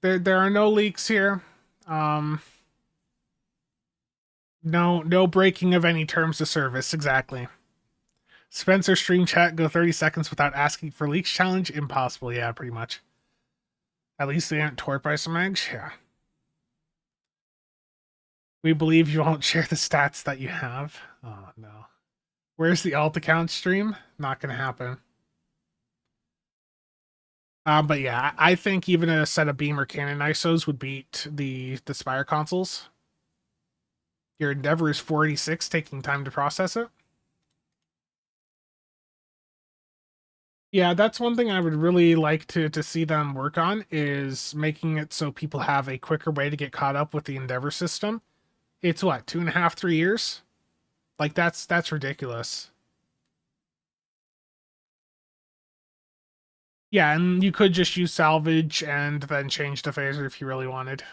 there are no leaks here. No breaking of any terms of service. Exactly. Spencer stream chat go 30 seconds without asking for leaks challenge. Impossible. Yeah, pretty much. At least they aren't torp isomags. Yeah. We believe you won't share the stats that you have. Oh no. Where's the alt account stream? Not gonna happen. But yeah, I think even a set of beam or cannon ISOs would beat the Spire consoles. Your Endeavor is 486, taking time to process it. Yeah, that's one thing I would really like to see them work on, is making it so people have a quicker way to get caught up with the Endeavor system. It's what, 2.5, 3 years? Like that's ridiculous. Yeah, and you could just use salvage and then change the phaser if you really wanted.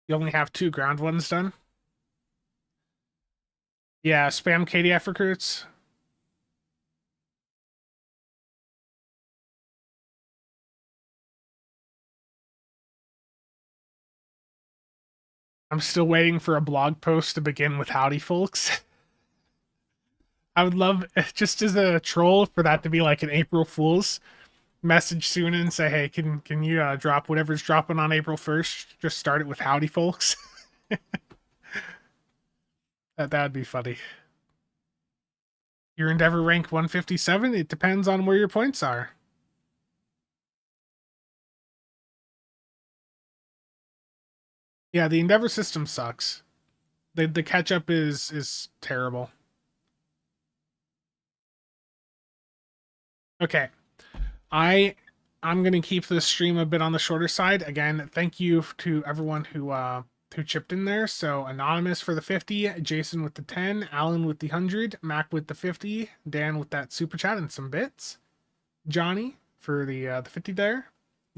You only have 2 ground ones done. Yeah, spam KDF recruits. I'm still waiting for a blog post to begin with howdy folks. I would love, just as a troll, for that to be like an April Fool's message soon and say, hey, can you drop whatever's dropping on April 1st? Just start it with howdy folks. That'd be funny. Your Endeavor rank 157? It depends on where your points are. Yeah, the Endeavor system sucks. The catch up is terrible. Okay. I'm gonna keep this stream a bit on the shorter side. Again, thank you to everyone who chipped in there. So Anonymous for the 50, Jason with the 10, Alan with the 100, Mac with the 50, Dan with that super chat and some bits, Johnny for the 50 there,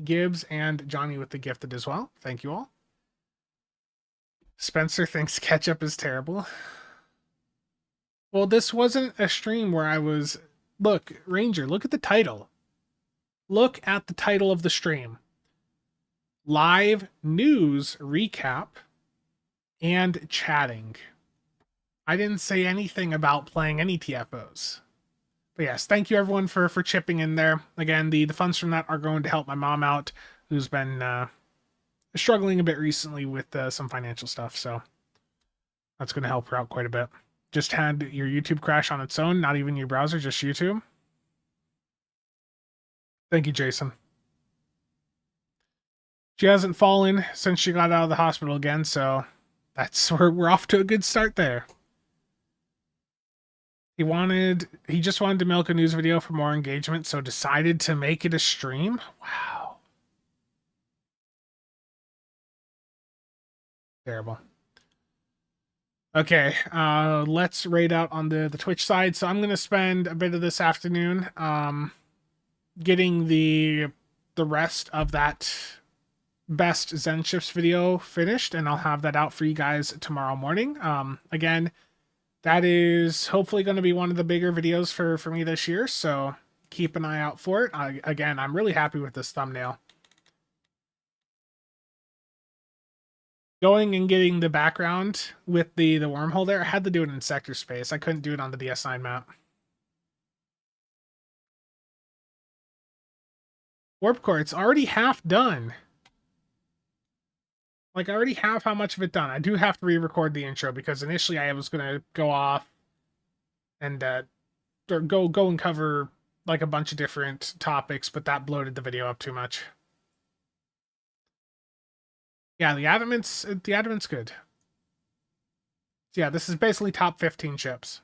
Gibbs and Johnny with the gifted as well. Thank you all. Spencer thinks ketchup is terrible. Well, this wasn't a stream where I was. Look, Ranger, look at the title. Look at the title of the stream: Live News Recap and Chatting. I didn't say anything about playing any TFOs. But yes, thank you everyone for chipping in there. Again, the funds from that are going to help my mom out, who's been struggling a bit recently with some financial stuff. So that's going to help her out quite a bit. Just had your YouTube crash on its own, not even your browser, just YouTube. Thank you, Jason. She hasn't fallen since she got out of the hospital again, so that's where we're off to a good start there. He just wanted to milk a news video for more engagement, so decided to make it a stream. Wow. Terrible. Okay, let's raid out on the Twitch side. So I'm gonna spend a bit of this afternoon getting the rest of that best Zen Shifts video finished, and I'll have that out for you guys tomorrow morning. Again, that is hopefully going to be one of the bigger videos for me this year, so keep an eye out for it. Again, I'm really happy with this thumbnail. Going and getting the background with the wormhole there, I had to do it in sector space. I couldn't do it on the DS9 map. Warp core, it's already half done. Like, I already have how much of it done. I do have to re-record the intro because initially I was gonna go off and go and cover like a bunch of different topics, but that bloated the video up too much. Yeah, the adamant's good. So yeah, this is basically top 15 ships.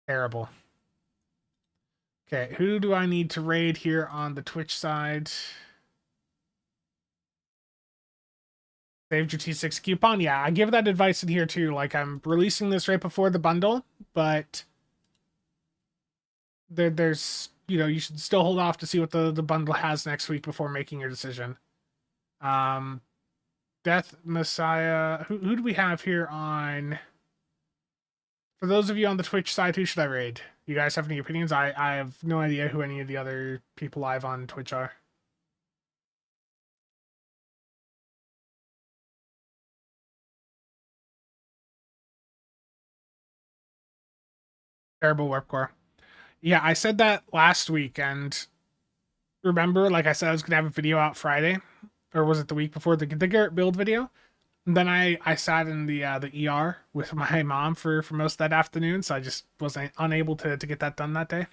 Terrible. Okay, who do I need to raid here on the Twitch side? Saved your T6 coupon. Yeah, I give that advice in here too. Like, I'm releasing this right before the bundle, but there's, you should still hold off to see what the bundle has next week before making your decision. Death Messiah. Who do we have here on? For those of you on the Twitch side, who should I raid? You guys have any opinions? I have no idea who any of the other people live on Twitch are. Terrible warp core. Yeah, I said that last week, and remember, like I said, I was gonna have a video out Friday, or was it the week before the Garrett build video? And then I sat in the ER with my mom for most of that afternoon, so I just wasn't unable to get that done that day.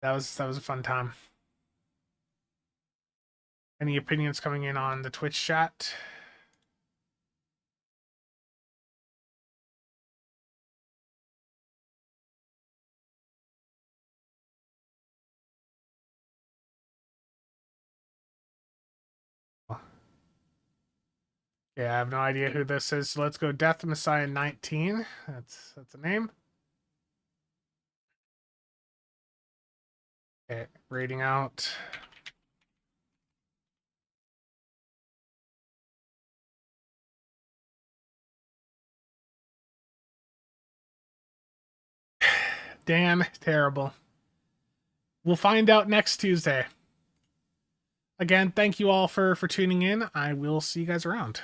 That was a fun time. Any opinions coming in on the Twitch chat? Yeah, I have no idea who this is. So let's go Death Messiah 19. That's a name. Okay, rating out. Damn terrible. We'll find out next Tuesday. Again, thank you all for tuning in. I will see you guys around.